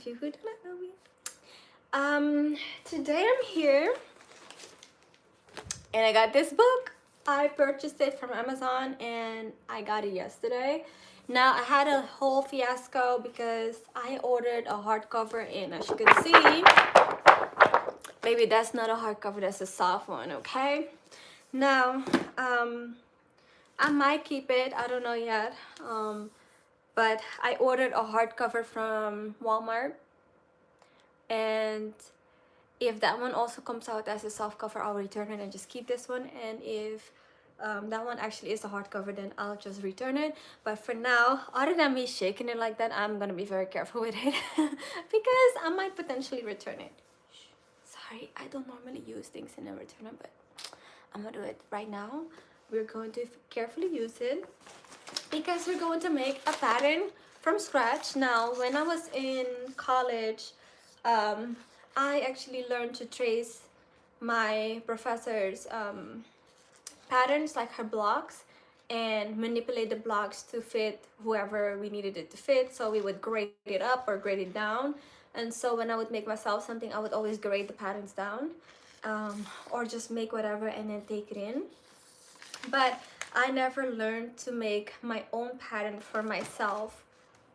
of you who do not know me. Today I'm here and I got this book. I purchased it from Amazon and I got it yesterday. Now I had a whole fiasco because I ordered a hardcover, and as you can see, maybe that's not a hardcover, that's a soft one, okay? Now, I might keep it, I don't know yet. But I ordered a hardcover from Walmart, and if that one also comes out as a soft cover, I'll return it and just keep this one. And if that one actually is a hardcover, then I'll just return it. But for now, other than me shaking it like that, I'm gonna be very careful with it because I might potentially return it. Sorry, I don't normally use things and then return them, but I'm gonna do it right now. We're going to carefully use it because we're going to make a pattern from scratch. Now, when I was in college, I actually learned to trace my professor's patterns, like her blocks, and manipulate the blocks to fit whoever we needed it to fit. So we would grade it up or grade it down. And so when I would make myself something, I would always grade the patterns down, or just make whatever and then take it in. But I never learned to make my own pattern for myself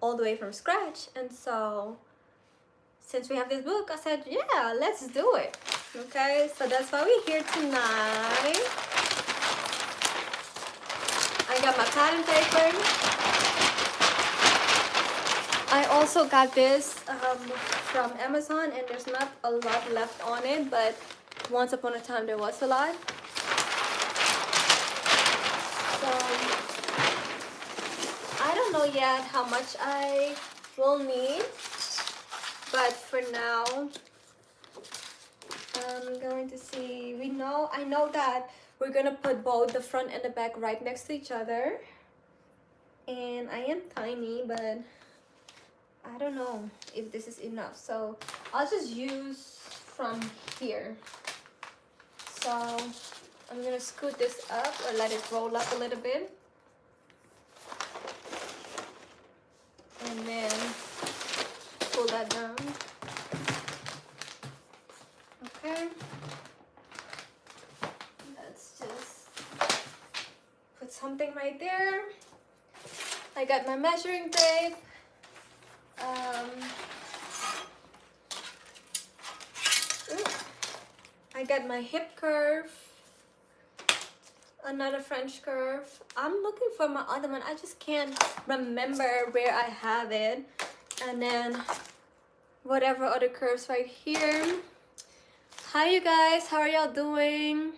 all the way from scratch. And so since we have this book, I said, yeah, let's do it. Okay, so that's why we're here tonight. I got my pattern paper. I also got this from Amazon, and there's not a lot left on it, but once upon a time there was a lot. So I don't know yet how much I will need, but for now I'm going to see. I know that we're gonna put both the front and the back right next to each other, and I am tiny, but I don't know if this is enough, so I'll just use from here. So I'm gonna scoot this up or let it roll up a little bit, and then pull that down. Okay, let's just put something right there. I got my measuring tape. I got my hip curve, another French curve. I'm looking for my other one. I just can't remember where I have it. And then whatever other curves right here. Hi you guys, how are y'all doing?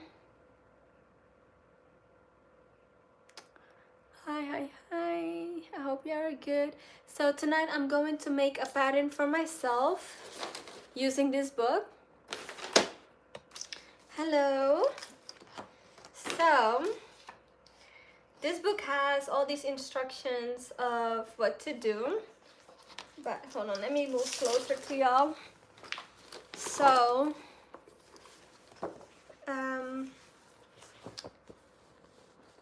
Hi. I hope you are good. So tonight I'm going to make a pattern for myself using this book. Hello. So this book has all these instructions of what to do. But hold on, let me move closer to y'all. So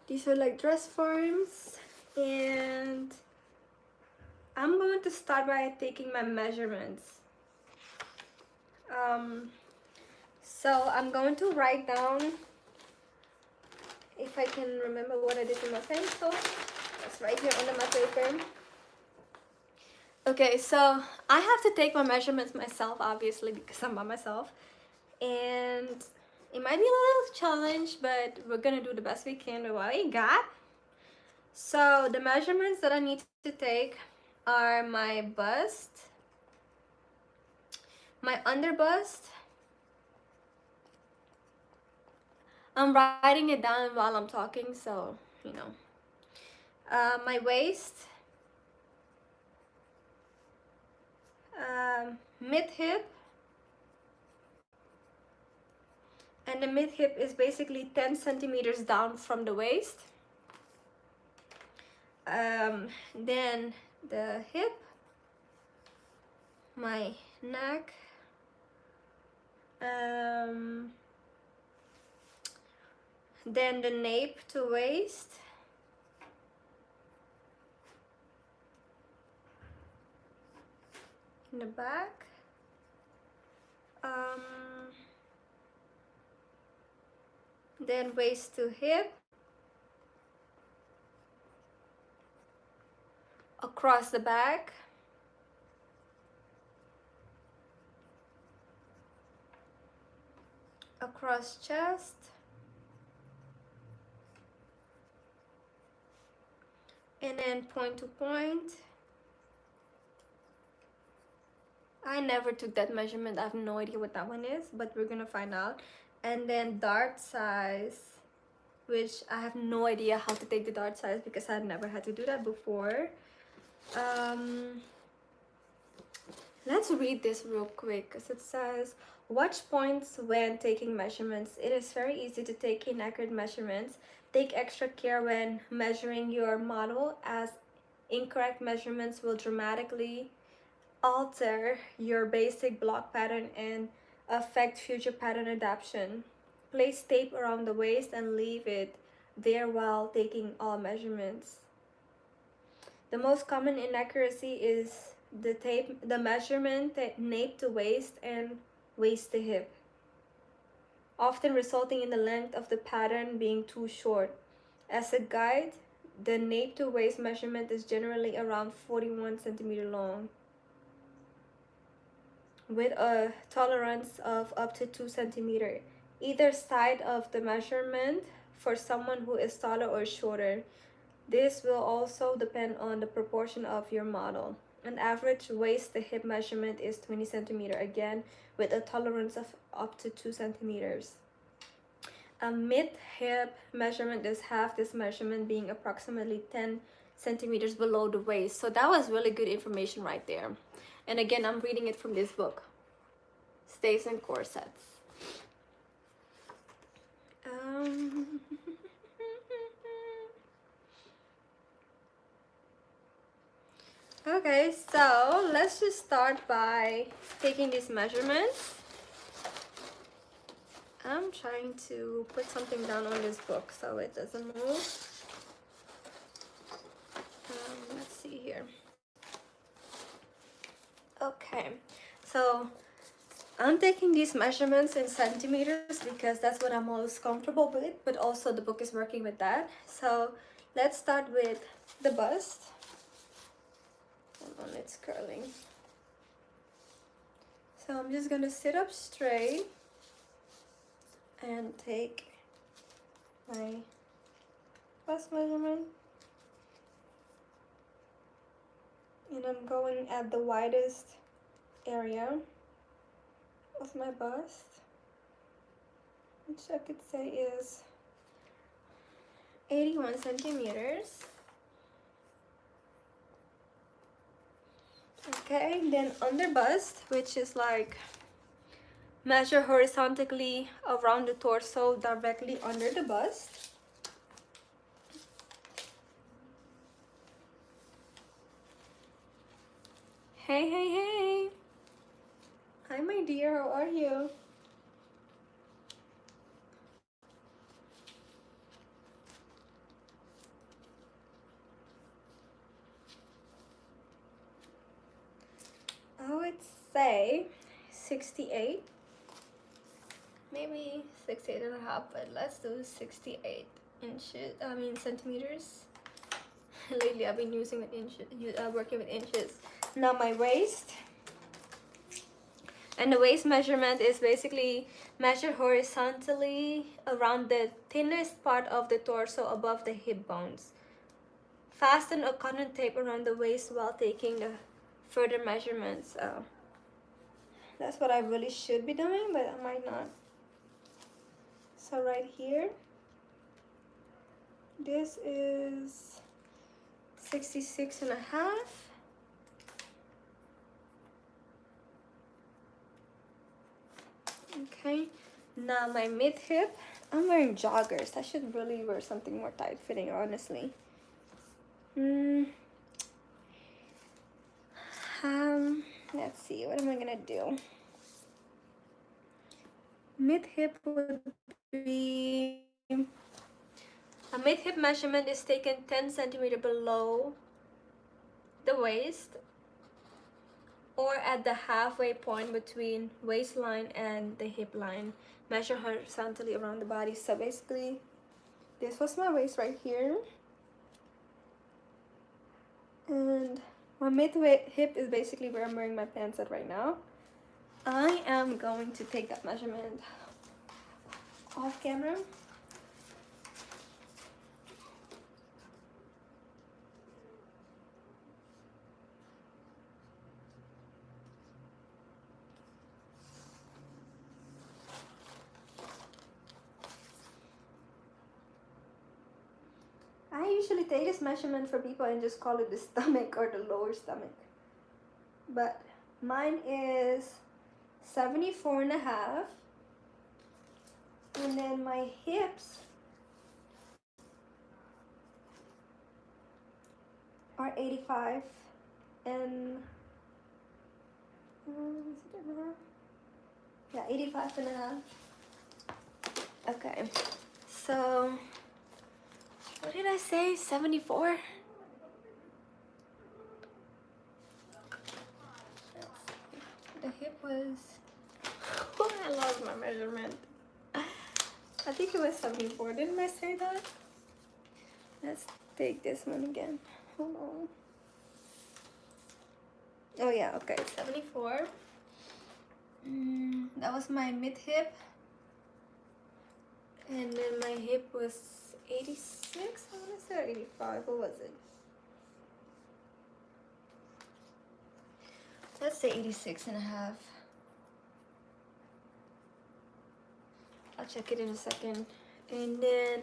these are like dress forms, and I'm going to start by taking my measurements. So I'm going to write down, if I can remember what I did with my pencil. That's right here under my paper. Okay, so I have to take my measurements myself, obviously, because I'm by myself. And it might be a little challenge, but we're gonna do the best we can with what we got. So the measurements that I need to take are my bust, my under bust. I'm writing it down while I'm talking, so you know. My waist, mid hip, and the mid hip is basically 10 centimeters down from the waist. Then the hip, my neck, then the nape to waist, in the back. Then waist to hip, across the back, across chest, and then point to point. I never took that measurement. I have no idea what that one is, but we're gonna find out. And then dart size, which I have no idea how to take the dart size because I've never had to do that before. Let's read this real quick because it says, watch points when taking measurements. It is very easy to take inaccurate measurements. Take extra care when measuring your model, as incorrect measurements will dramatically alter your basic block pattern and affect future pattern adaptation. Place tape around the waist and leave it there while taking all measurements. The most common inaccuracy is the measurement nape to waist and waist to hip, often resulting in the length of the pattern being too short. As a guide, the nape to waist measurement is generally around 41 centimeters long, with a tolerance of up to 2 centimeters either side of the measurement for someone who is taller or shorter. This will also depend on the proportion of your model. An average waist to hip measurement is 20 centimeters, again with a tolerance of up to 2 centimeters. A mid-hip measurement is half this measurement, being approximately 10 centimeters below the waist. So that was really good information right there. And again, I'm reading it from this book, Stays and Corsets. Okay, so let's just start by taking these measurements. I'm trying to put something down on this book so it doesn't move. Let's see here. Okay, so I'm taking these measurements in centimeters because that's what I'm most comfortable with, but also the book is working with that. So let's start with the bust. Hold on, it's curling. So I'm just gonna sit up straight and take my bust measurement, and I'm going at the widest area of my bust, which I could say is 81 centimeters. Okay, then under bust, which is like measure horizontally around the torso directly under the bust. Hey, hey, hey. Hi, my dear, how are you? I would say 68. Maybe 68 and a half, but let's do 68 inches, centimeters. Lately I've been using with inches, working with inches. Now my waist, and the waist measurement is basically measured horizontally around the thinnest part of the torso above the hip bones. Fasten a cotton tape around the waist while taking the further measurements. That's what I really should be doing, but I might not. So right here, this is 66 and a half. Okay, now my mid hip, I'm wearing joggers. I should really wear something more tight fitting, honestly. Let's see, what am I gonna do? Mid hip would be, a mid hip measurement is taken 10 centimeters below the waist. or at the halfway point between waistline and the hip line. Measure horizontally around the body. So basically, this was my waist right here. And my mid hip is basically where I'm wearing my pants at right now. I am going to take that measurement off camera. I usually take this measurement for people and just call it the stomach or the lower stomach. But mine is 74.5. And then my hips are 85. And yeah, 85.5. Okay, so what did I say? 74? The hip was, oh, I lost my measurement. I think it was 74. Didn't I say that? Let's take this one again. Hold on. Oh yeah, okay, 74. That was my mid hip. And then my hip was 86, I want to say, 85. What was it? Let's say 86.5. I'll check it in a second. And then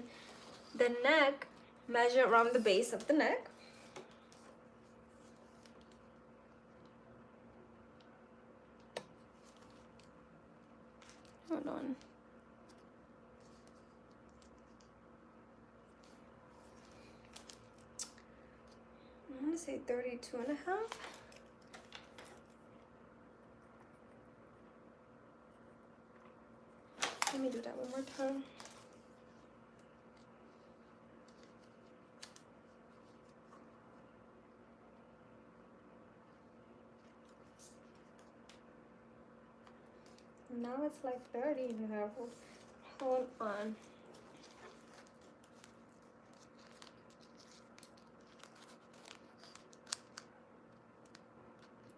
the neck, measure around the base of the neck. Hold on. I'm gonna say 32.5. Let me do that one more time. Now it's like 30.5. Hold on.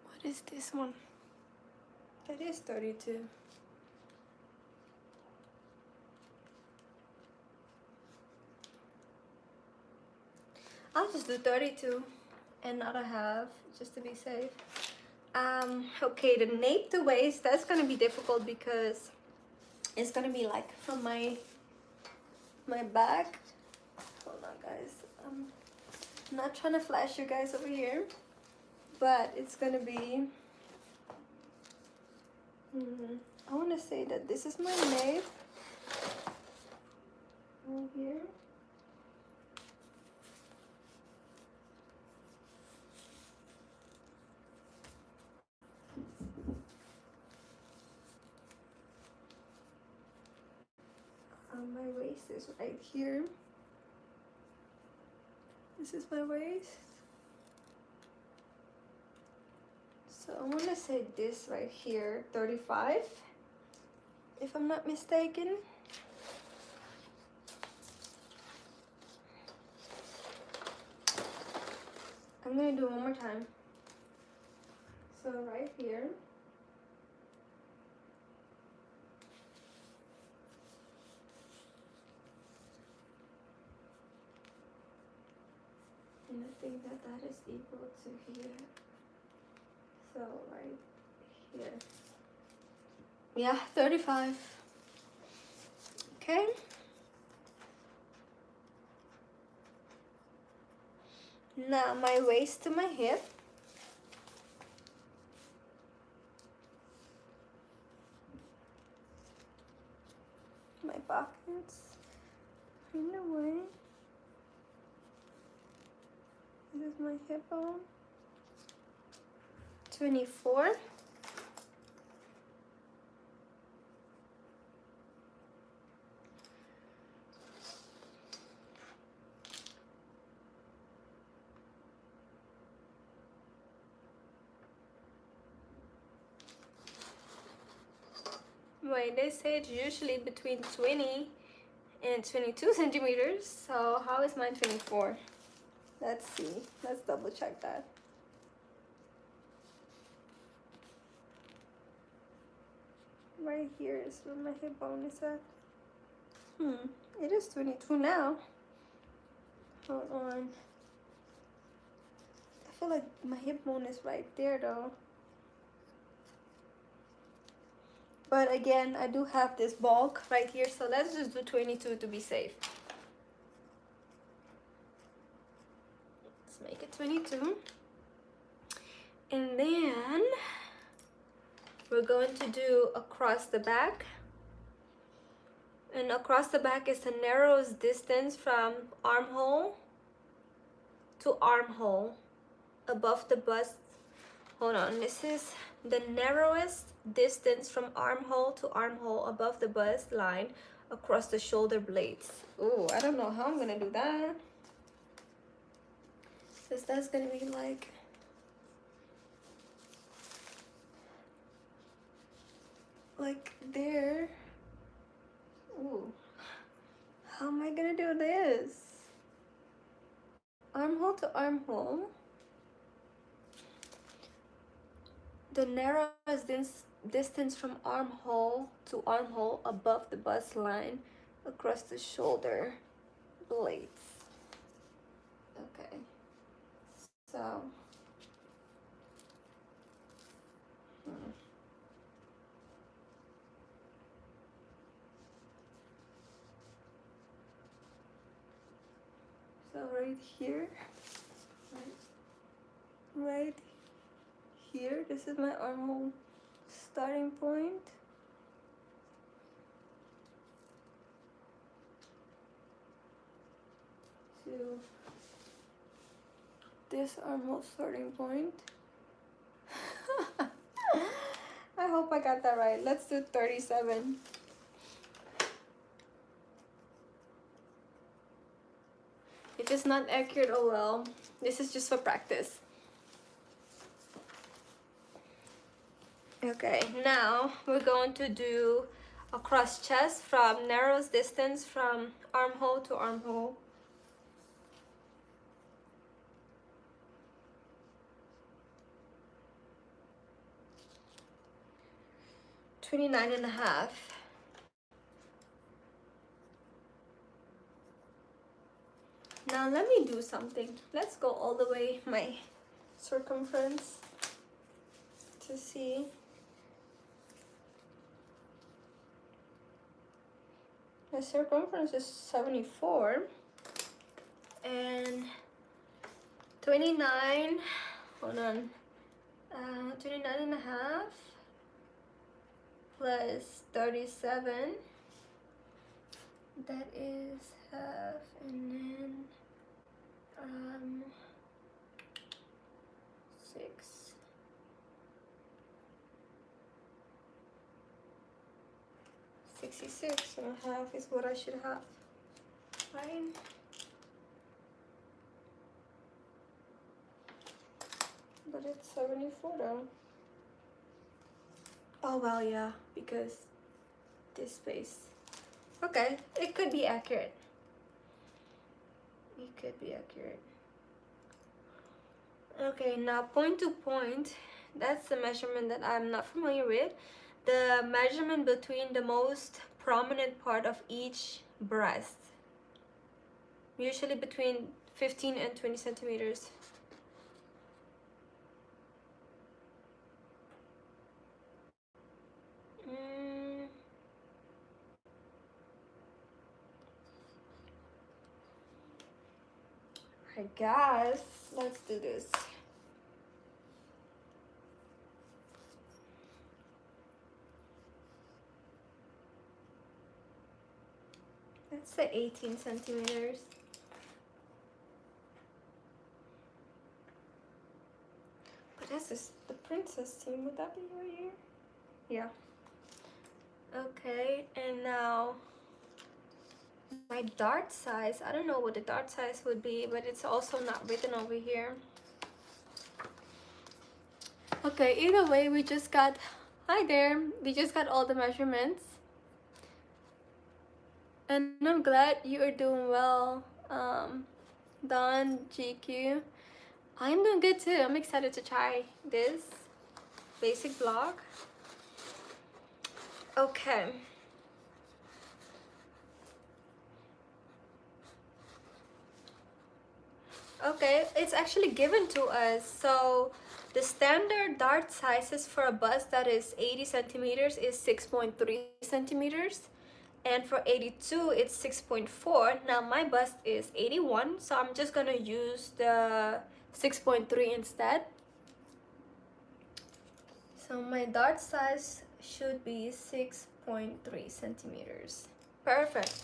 What is this one? That is 32. I'll just do 32 and not a half, just to be safe. Okay, the nape to waist, that's gonna be difficult because it's gonna be like from my back. Hold on, guys. I'm not trying to flash you guys over here, but it's gonna be. I want to say that this is my nape right here. My waist is right here. This is my waist. So I want to say this right here, 35, if I'm not mistaken. I'm going to do it one more time. So right here. And I think that that is equal to here. So right here. Yeah, 35. Okay. Now my waist to my hip. My pockets in the way. This is my hip bone. 24. Wait, they say it's usually between 20 and 22 centimeters. So how is mine 24? Let's see. Let's double check that. Right here is where my hip bone is at. It is 22 now. Hold on. I feel like my hip bone is right there though. But again, I do have this bulk right here, so let's just do 22 to be safe. Let's make it 22. And then we're going to do across the back. And across the back is the narrowest distance from armhole to armhole above the bust. Hold on, this is the narrowest distance from armhole to armhole above the bust line across the shoulder blades. Oh, I don't know how I'm gonna do that. Because that's gonna be like there. Ooh, how am I gonna do this? Armhole to armhole. The narrowest distance from armhole to armhole above the bust line across the shoulder blades. Okay, so right here, right here, this is my armhole starting point. To this armhole starting point. I hope I got that right. Let's do 37. If it's not accurate, oh well. This is just for practice. Okay, now we're going to do across chest from narrowest distance from armhole to armhole. $29.5. Now let me do something. Let's go all the way my circumference to see. The circumference is 74 and 29, hold on, 29.5 plus 37, that is half, and then 6. 66.5 is what I should have, right? But it's 74 though. Oh well, yeah, because this space. Okay, it could be accurate. It could be accurate. Okay, now point to point, that's the measurement that I'm not familiar with. The measurement between the most prominent part of each breast, usually between 15 and 20 centimeters. I guess let's do this. Let's say 18 centimeters. But that's just the princess team. Would that be right here? Yeah. Okay, and now my dart size. I don't know what the dart size would be, but it's also not written over here. Okay, either way, we just got Hi there. We just got all the measurements. And I'm glad you are doing well. Don, GQ. I'm doing good too. I'm excited to try this basic block. Okay. Okay, it's actually given to us. So the standard dart sizes for a bust that is 80 centimeters is 6.3 centimeters. And for 82, it's 6.4. Now my bust is 81, so I'm just gonna use the 6.3 instead. So my dart size should be 6.3 centimeters. Perfect.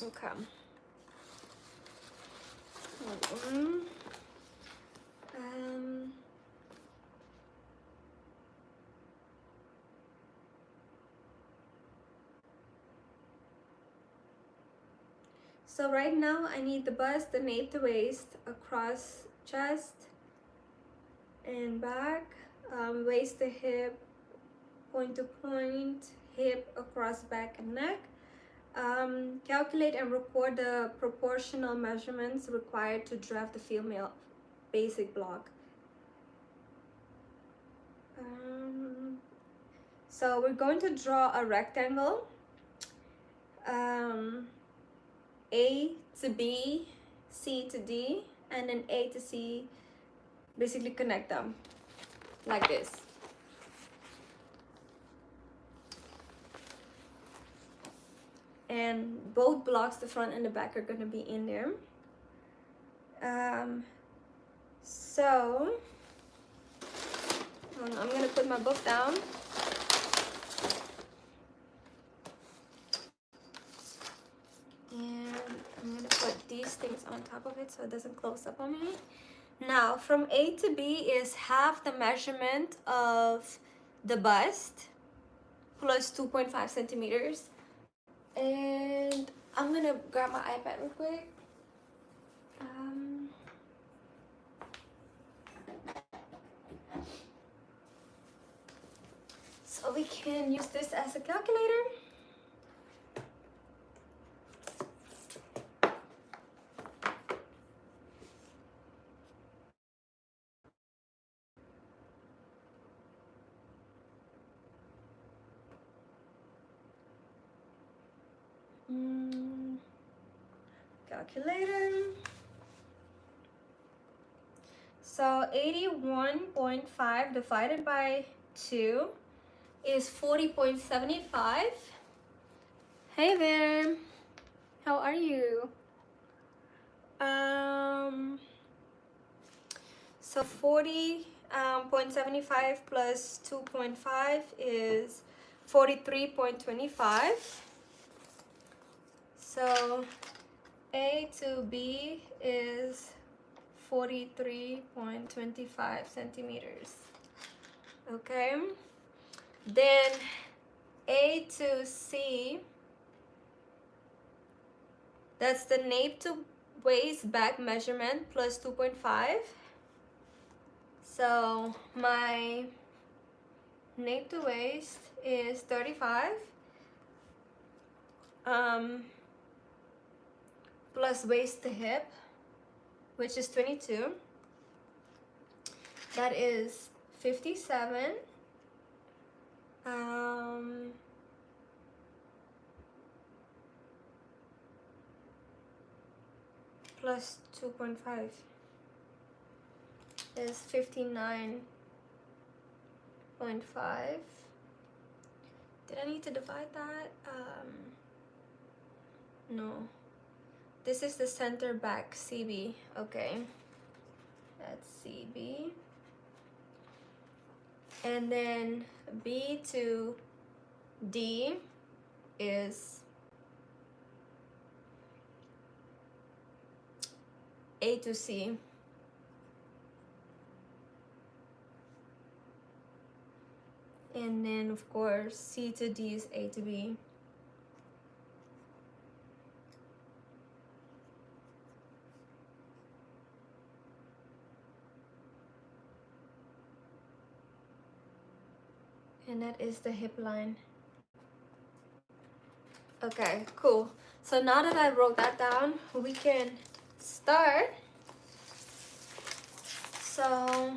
Okay. Um, so right now I need the bust, the nape, the waist, across chest and back, waist to hip, point to point, hip across back and neck. Calculate and record the proportional measurements required to draft the female basic block. So we're going to draw a rectangle, A to B, C to D, and then A to C, basically connect them like this. And both blocks, the front and the back, are going to be in there. So I'm going to put my book down. And I'm going to put these things on top of it so it doesn't close up on me. Now, from A to B is half the measurement of the bust plus 2.5 centimeters. And I'm going to grab my iPad real quick. So we can use this as a calculator. Calculator. So 81.5 divided by 2 is 40.75. Hey there. How are you? So 40.75 plus 2.5 is 43.25. So A to B is 43.25 centimeters. Okay. Then A to C, that's the nape to waist back measurement plus 2.5. So my nape to waist is 35. Plus waist to hip, which is 22. That is 57. Plus 2.5 is 59.5. Did I need to divide that? No. This is the center back, CB. Okay. That's CB. And then B to D is A to C. And then, of course, C to D is A to B. and that is the hip line. Okay, cool. So now that I wrote that down, we can start. So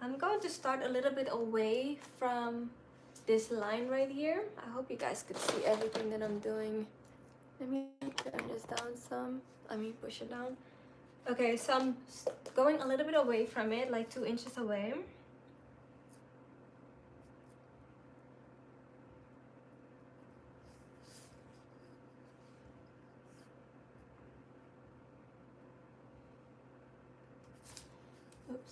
I'm going to start a little bit away from this line right here. I hope you guys could see everything that I'm doing. Let me turn this down some. Push it down. Okay, so I'm going a little bit away from it, like 2 inches away. Oops.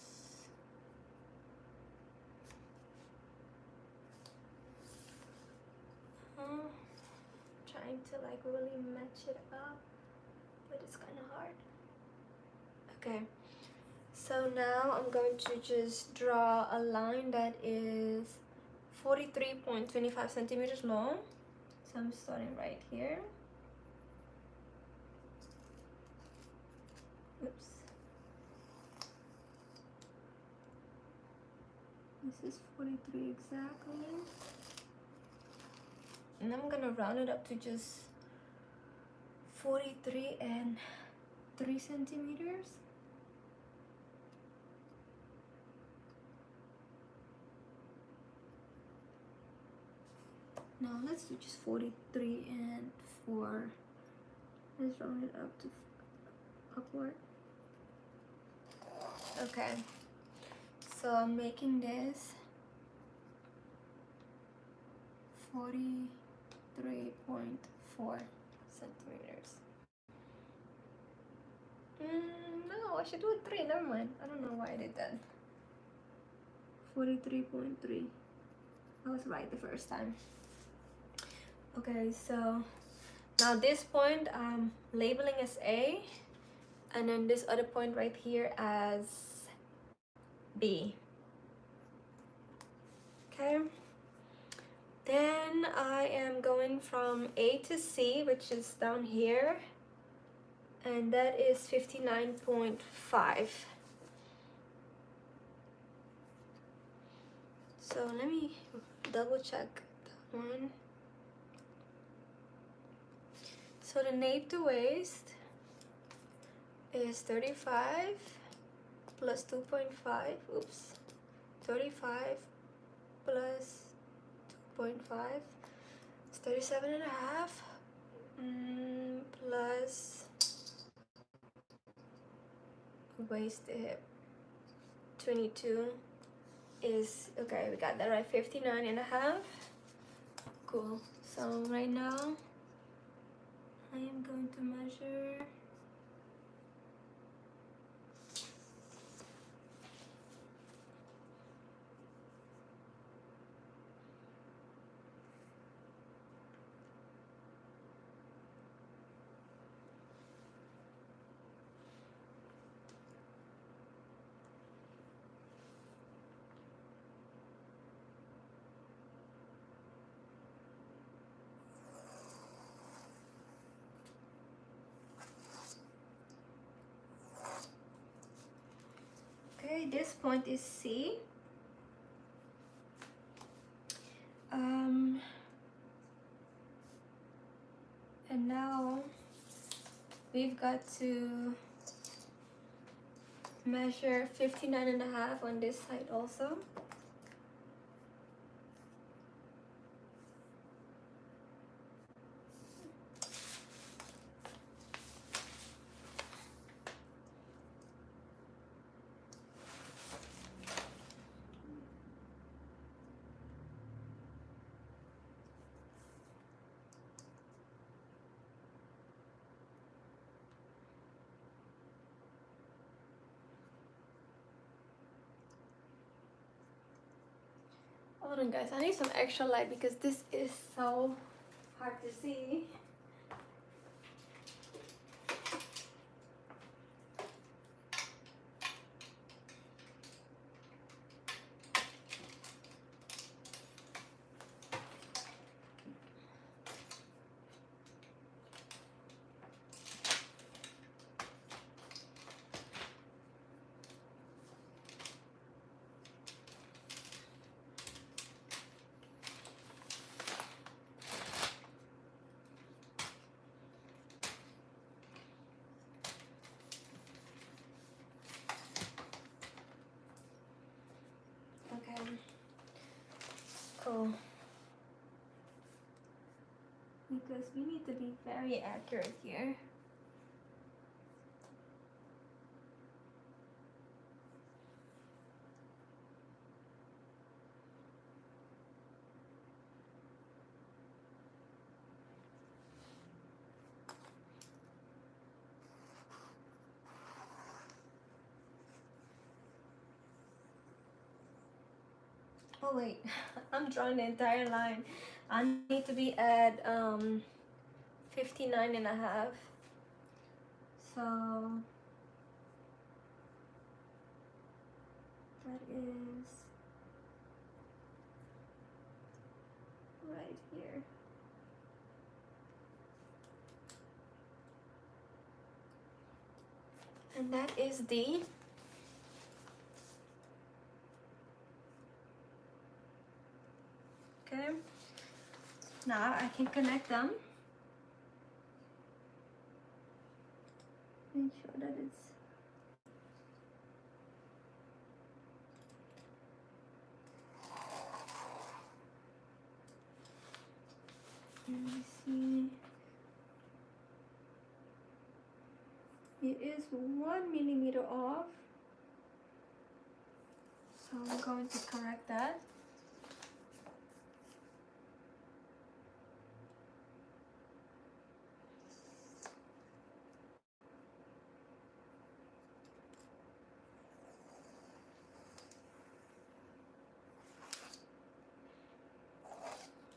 Trying to like really match it up, but it's kind of hard. Okay, so now I'm going to just draw a line that is 43.25 centimeters long. So I'm starting right here. Oops. This is 43 exactly. And I'm gonna round it up to just 43 and 3 centimeters. No, let's do just 43 and 4. Let's round it up to upward. Okay, so I'm making this 43.4 centimeters. No, I should do a 3. Never mind. I don't know why I did that. 43.3. I was right the first time. Okay, so now this point I'm labeling as A, and then this other point right here as B. Okay, then I am going from A to C, which is down here, and that is 59.5. So let me double check that one. So the nape to waist is 35 plus 2.5. Oops. 35 plus 2.5. It's 37 and a half. Plus waist to hip 22 is, okay, we got that right, 59 and a half. Cool. So right now I am going to measure okay, this point is C. And now we've got to measure 59 and a half on this side also. Hold on guys, I need some extra light because this is so hard to see. because we need to be very accurate here. Oh wait, I'm drawing the entire line. I need to be at 59 and a half. So that is right here. And that is D. Okay. Now I can connect them. Make sure that it's let me see. It is 1 millimeter off. So I'm going to correct that.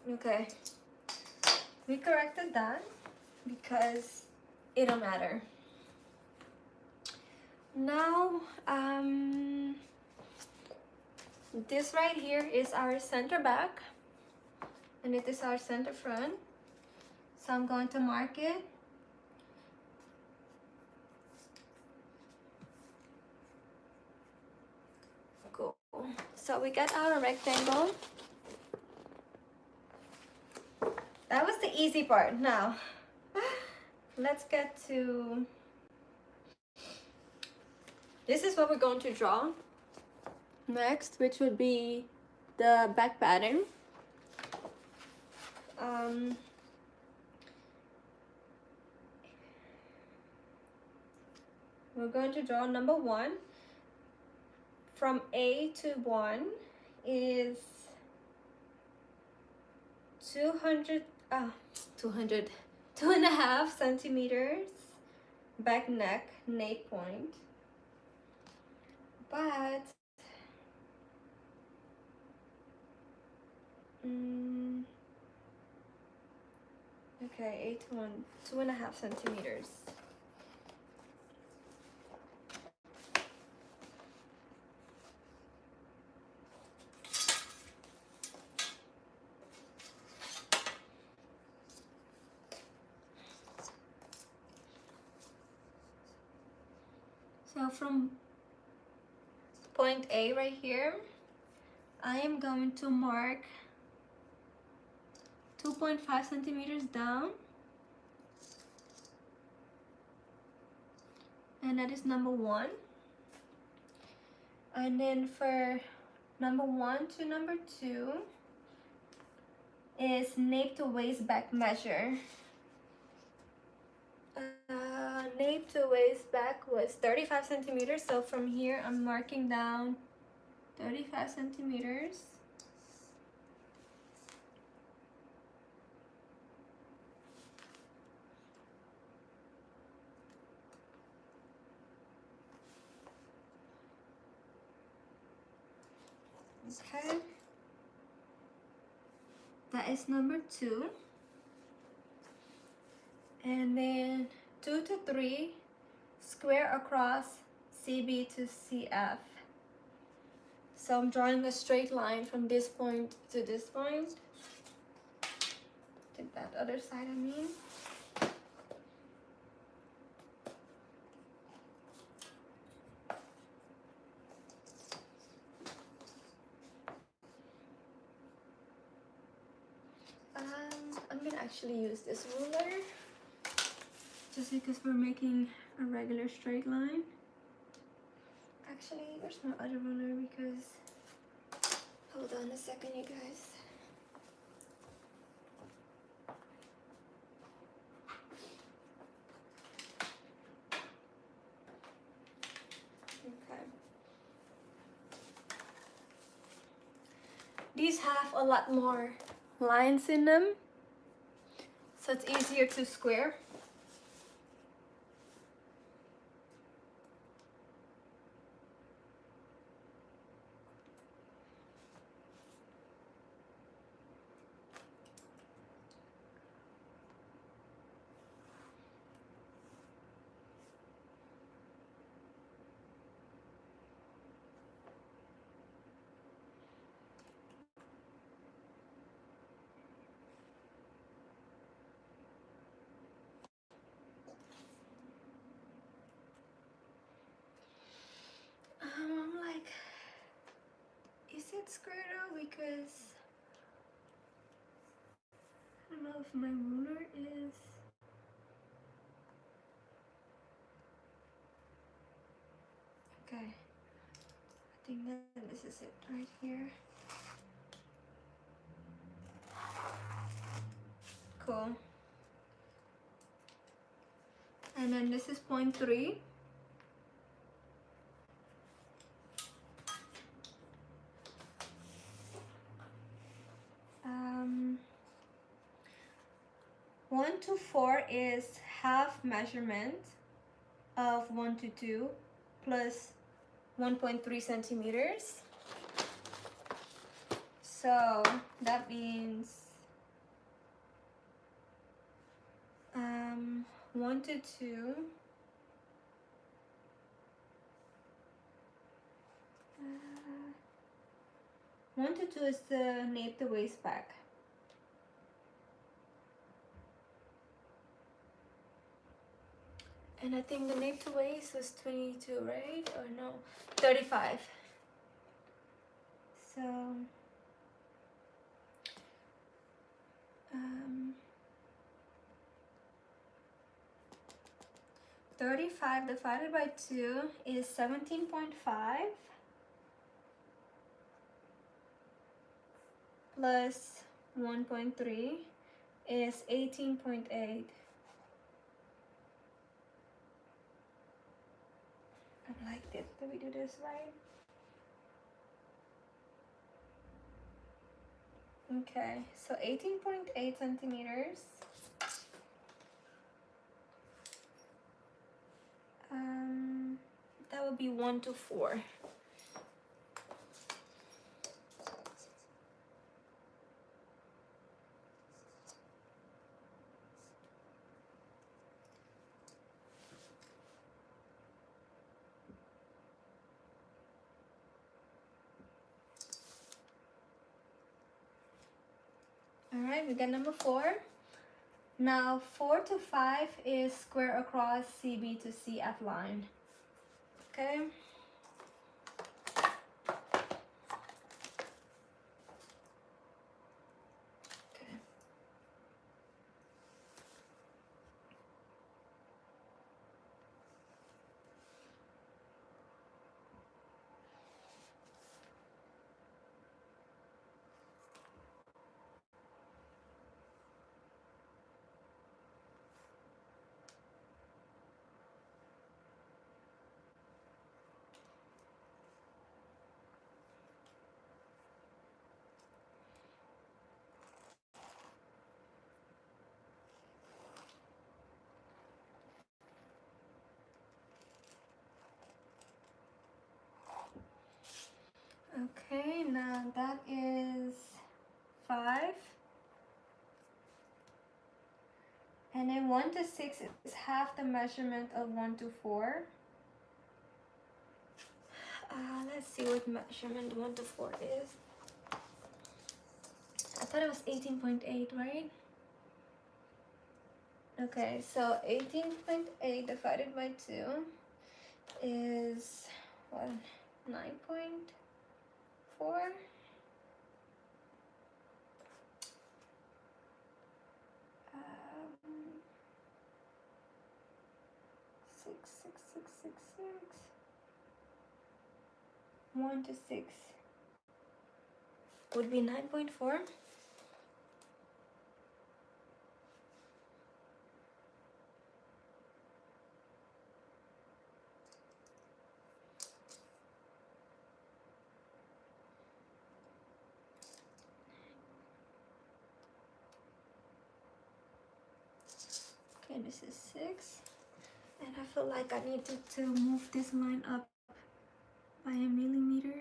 Okay. We corrected that because it don't matter. Now, this right here is our center back and it is our center front. So I'm going to mark it. Cool. So we got our rectangle. That was the easy part. Now, let's get to, this is what we're going to draw next, which would be the back pattern. We're going to draw number 1. From A to 1 is 2.5 centimeters back neck nape point, but okay, 8 to 1, 2.5 centimeters. So from point A right here, I am going to mark 2.5 centimeters down, and that is number 1. And then for number 1 to number 2 is nape to waist back measure. Nape to waist back was 35 centimeters, so from here I'm marking down 35 centimeters. Okay, that is number 2. And then 2 to 3, square across CB to CF. So I'm drawing a straight line from this point to this point. To that other side, I mean. I'm gonna actually use this ruler just because we're making a regular straight line. Actually, where's my other ruler? Because, hold on a second, you guys. These have a lot more lines in them, so it's easier to square. I'm like, is it square though? Because I don't know if my ruler is. Okay, I think that this is it right here. Cool. And then this is 0.3. Um, 1 to 4 is half measurement of 1 to 2 plus 1.3 centimeters. So that means 1 to 2 1 to 2 is the nape the waist back. And I think the nape to waist was 22, right? Or no, 35. So 35 divided by 2 is 17.5 plus 1.3 is 18.8. I'm like this. Did we do this right? Okay, so 18.8 centimeters. That would be 1 to 4. Alright, we got number 4. Now 4 to 5 is square across CB to CF line. Okay. Okay, now that is 5. And then 1 to 6 is half the measurement of 1 to 4. Let's see what measurement 1 to 4 is. I thought it was 18.8, right? Okay, so 18.8 divided by 2 is what? 9.4? Six, six, six, six, six. 1 to 6 would be 9.4. this is 6. And I feel like I need to move this line up by a millimeter.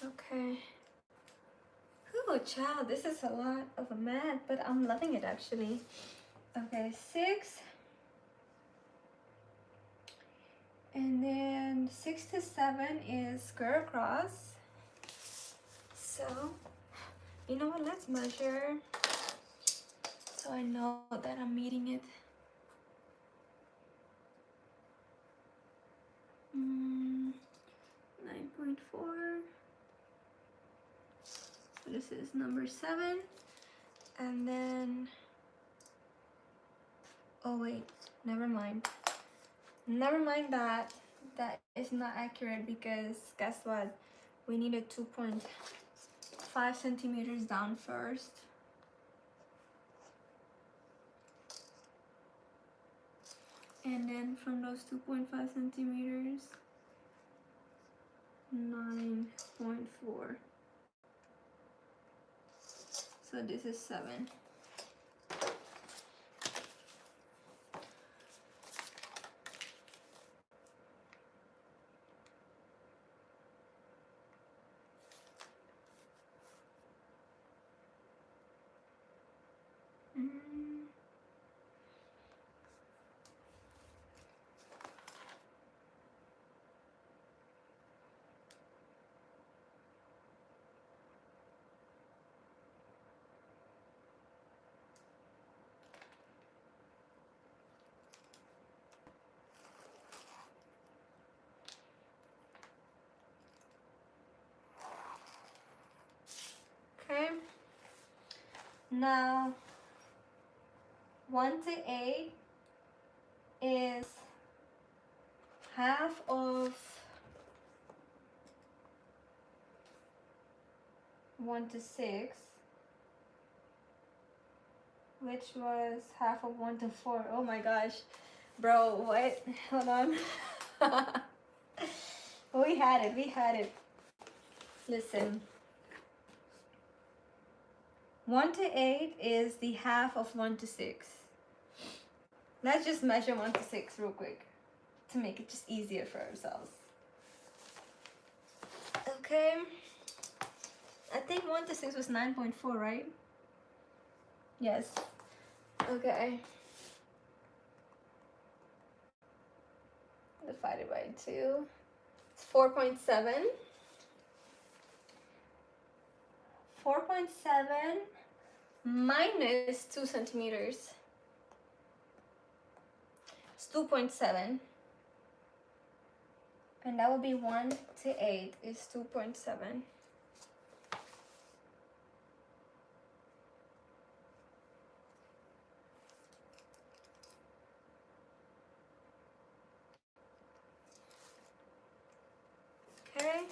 Okay. Oh, child, this is a lot of a mat, but I'm loving it actually. Okay, 6. And then 6 to 7 is square across. So, you know what? Let's measure so I know that I'm meeting it. 9.4. So this is number 7. And then, oh wait, never mind. Never mind that. That is not accurate because guess what? We need a 2.5 centimeters down first. And then from those 2.5 centimeters, 9.4. So this is 7. Okay. Now 1 to 8 is half of 1 to 6, which was half of 1 to 4. Oh my gosh, bro, what? Hold on. We had it. Listen. 1 to 8 is the half of 1 to 6. Let's just measure 1 to 6 real quick to make it just easier for ourselves. Okay. I think 1 to 6 was 9.4, right? Yes. Okay. Divided by 2. It's 4.7. 4.7 minus 2 centimeters. It's 2.7. And that would be 1 to 8 is 2.7. Okay.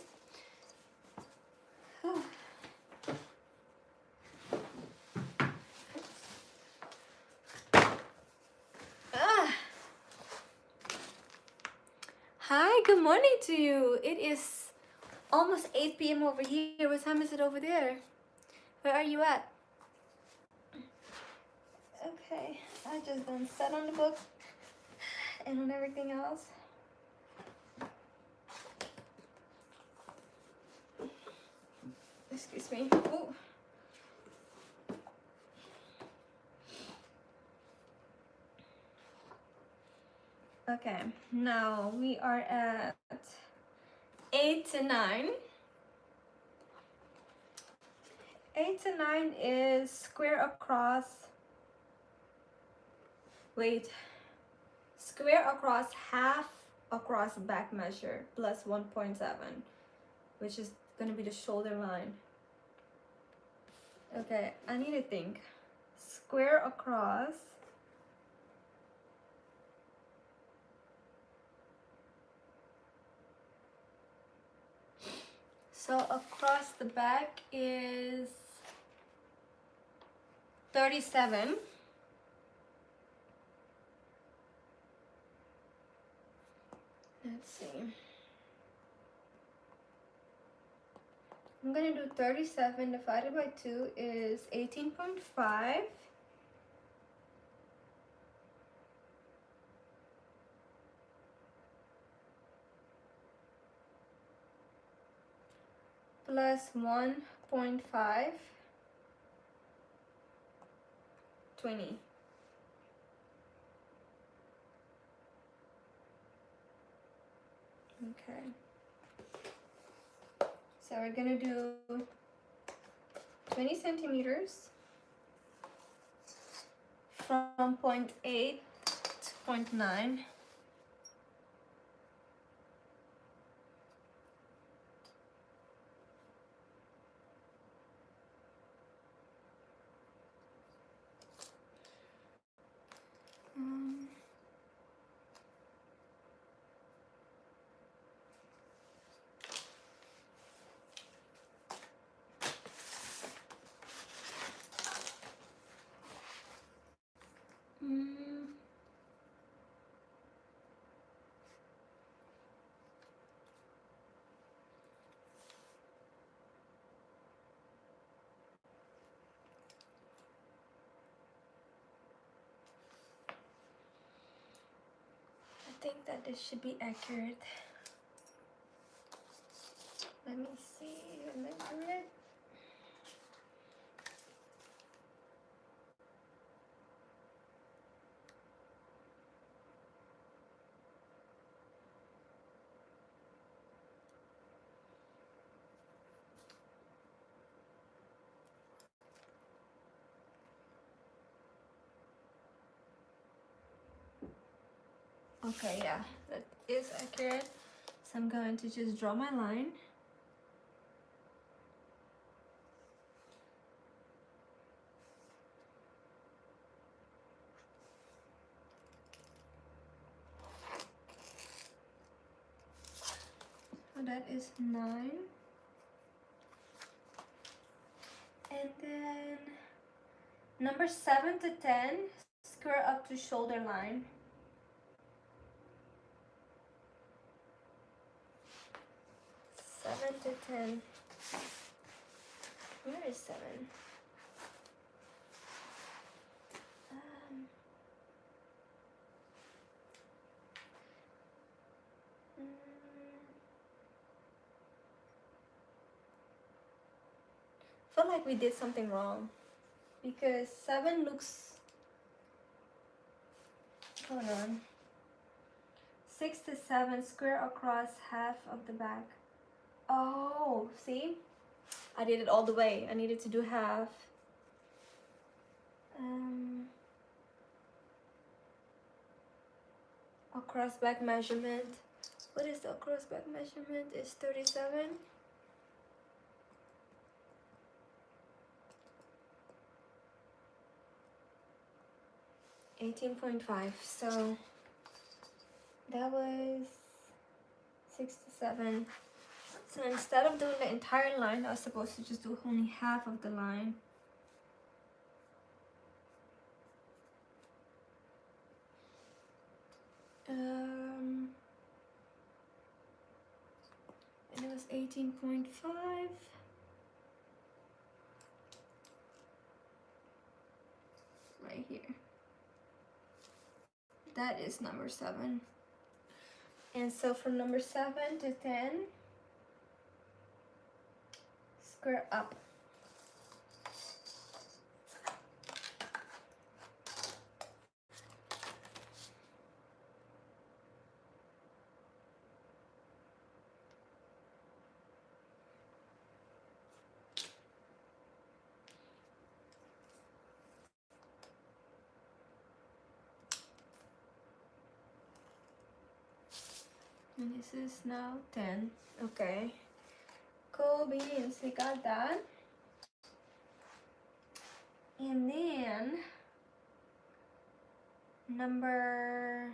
Whew. Ah. Hi, good morning to you. It is almost 8 p.m. over here. What time is it over there? Where are you at? Okay, I just done set on the book and on everything else. Excuse me. Ooh. Okay, now we are at 8 to 9. 8 to 9 is square across. Wait. Square across half across back measure plus 1.7, which is going to be the shoulder line. Okay, I need to think. Square across. So across the back is 37. Let's see. I'm gonna do 37 divided by 2 is 18.5. Plus 1.5, 20. Okay. So we're gonna do 20 centimeters from 0.8 to 0.9. I think that this should be accurate. Let me see the measurement. Okay, yeah, that is accurate. So I'm going to just draw my line. So that is 9. And then number 7 to 10, square up to shoulder line. 7 to 10. Where is 7? Mm, feel like we did something wrong because 7 looks, hold on, 6 to 7, square across half of the back. Oh, see, I did it all the way. I needed to do half. Across back measurement, what is the across back measurement? Is 37. $18.5. So that was 6 to 7. So instead of doing the entire line, I was supposed to just do only half of the line. And it was 18.5. Right here. That is number 7. And so from number 7 to 10, square up. And this is now 10. Okay. Cool beans, we got that. And then number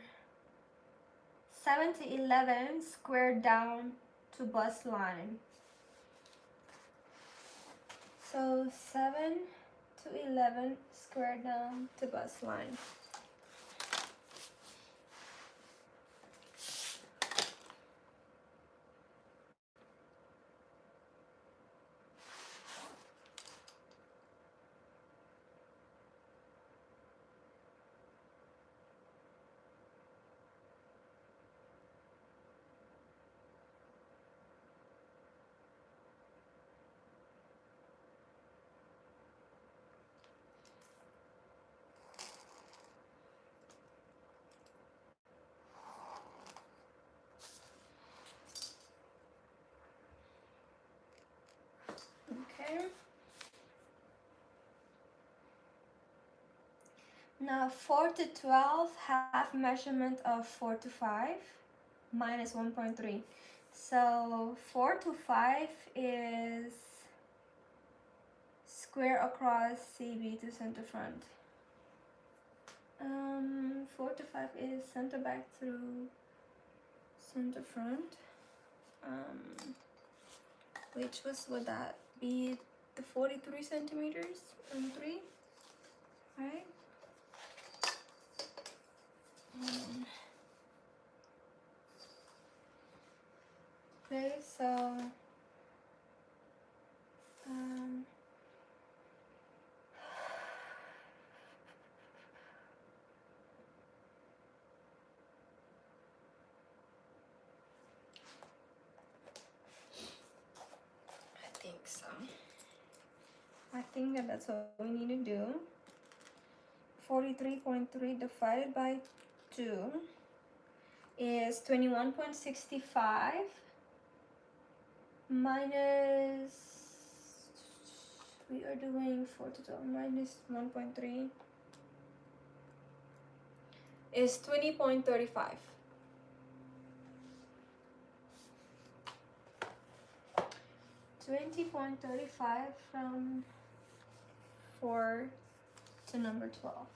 7 to 11, square down to bust line. So 7 to 11 square down to bust line. Okay. Now 4 to 12, half measurement of 4 to 5 minus 1.3. So 4 to 5 is square across CB to center front. 4 to 5 is center back through center front. Which would that be, the 43 centimeters and 3, right? Okay, so I think so. I think that's what we need to do. 43.3 divided by 2 is 21.65 minus, we are doing 4 to 12 minus 1.3 is 20.35. 20.35 from 4 to number 12.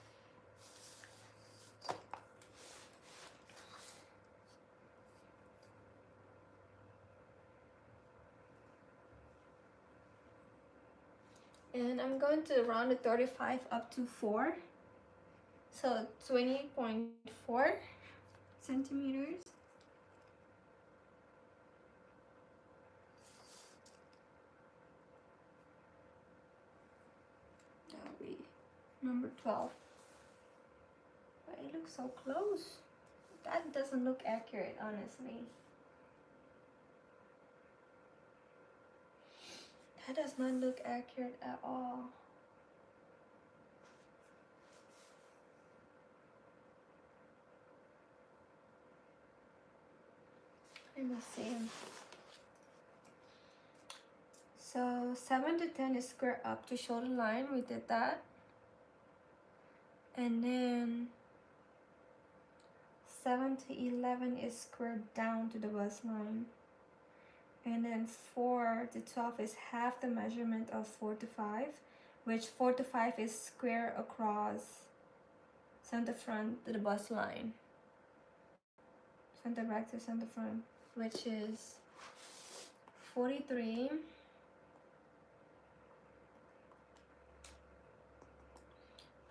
And I'm going to round the 35 up to 4. So 20.4 centimeters. That'll be number 12. But it looks so close. That doesn't look accurate, honestly. That does not look accurate at all. Let me see. So 7 to 10 is square up to shoulder line. We did that. And then 7 to 11 is squared down to the bust line. And then 4 to 12 is half the measurement of 4 to 5, which 4 to 5 is square across center front to the bust line. Center back to center front, which is 43.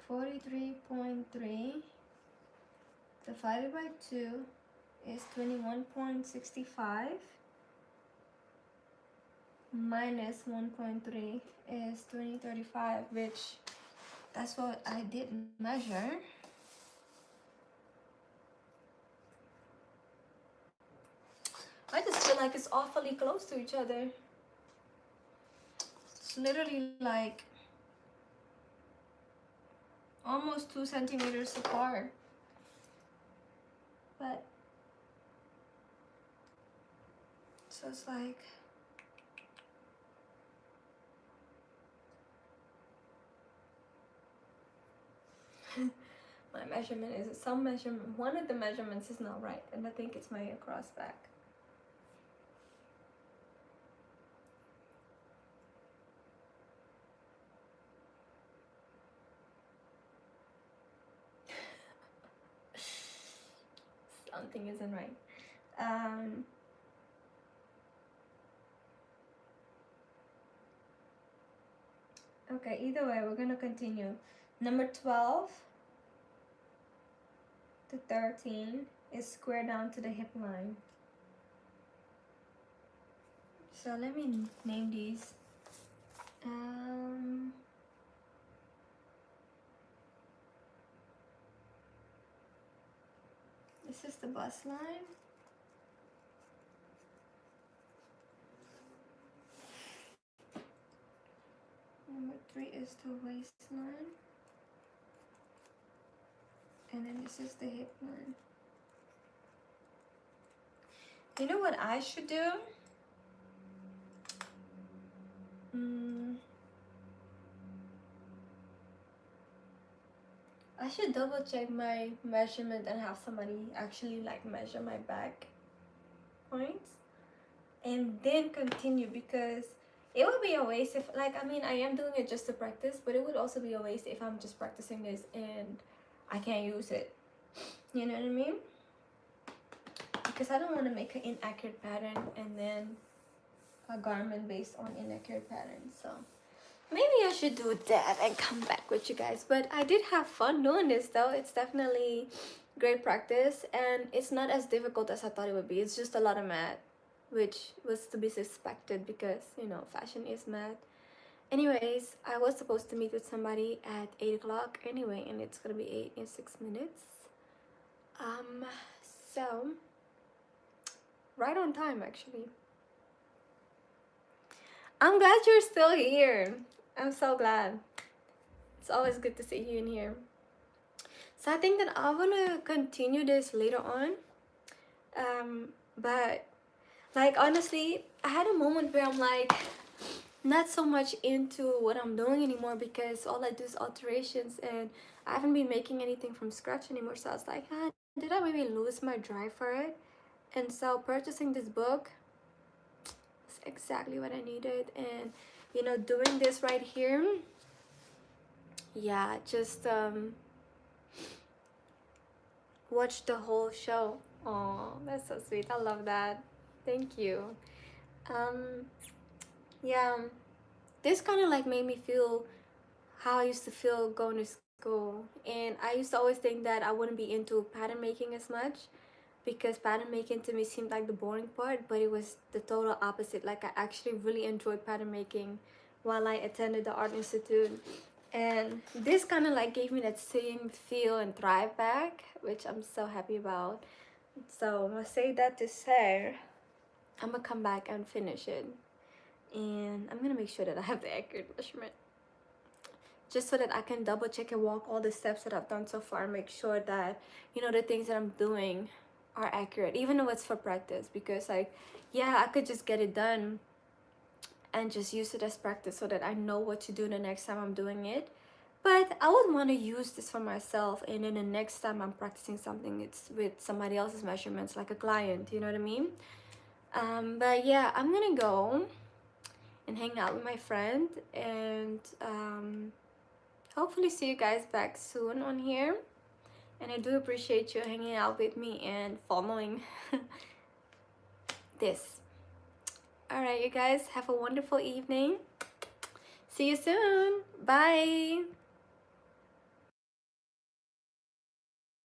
43.3 divided by 2 is 21.65 minus 1.3 is 2035, which that's what I did measure. I just feel like it's awfully close to each other. It's literally like almost 2 centimeters apart. But so it's like my measurement is some measurement, one of the measurements is not right, and I think it's my across back. Something isn't right. Okay, either way, we're gonna continue. Number 12 to 13 is square down to the hip line. So let me name these. This is the bust line. Number 3 is the waistline. And then this is the hip line. You know what I should do? I should double check my measurement and have somebody actually like measure my back points and then continue, because it would be a waste if, like, I mean, I am doing it just to practice, but it would also be a waste if I'm just practicing this and I can't use it. You know what I mean? Because I don't want to make an inaccurate pattern and then a garment based on inaccurate patterns. So maybe I should do that and come back with you guys. But I did have fun doing this though. It's definitely great practice and it's not as difficult as I thought it would be. It's just a lot of math, which was to be suspected because, you know, fashion is math. Anyways, I was supposed to meet with somebody at 8 o'clock anyway, and it's gonna be 8 in 6 minutes. So right on time actually. I'm glad you're still here. I'm so glad. It's always good to see you in here. So I think that I want to continue this later on. But like honestly, I had a moment where I'm like not so much into what I'm doing anymore because all I do is alterations and I haven't been making anything from scratch anymore. So I was like, did I maybe lose my drive for it? And so purchasing this book is exactly what I needed. And you know, doing this right here, yeah, just watch the whole show. Oh, that's so sweet. I love that. Thank you. Yeah, this kind of like made me feel how I used to feel going to school. And I used to always think that I wouldn't be into pattern making as much because pattern making to me seemed like the boring part, but it was the total opposite. Like I actually really enjoyed pattern making while I attended the Art Institute. And this kind of like gave me that same feel and thrive back, which I'm so happy about. So I'm gonna say that to say I'm gonna come back and finish it, and I'm gonna make sure that I have the accurate measurement just so that I can double check and walk all the steps that I've done so far and make sure that, you know, the things that I'm doing are accurate, even though it's for practice. Because like, yeah, I could just get it done and just use it as practice so that I know what to do the next time I'm doing it. But I would want to use this for myself, and then the next time I'm practicing something, it's with somebody else's measurements, like a client, you know what I mean? But yeah, I'm gonna go and hang out with my friend, and hopefully see you guys back soon on here. And I do appreciate you hanging out with me and following this. Alright, you guys, have a wonderful evening. See you soon. Bye.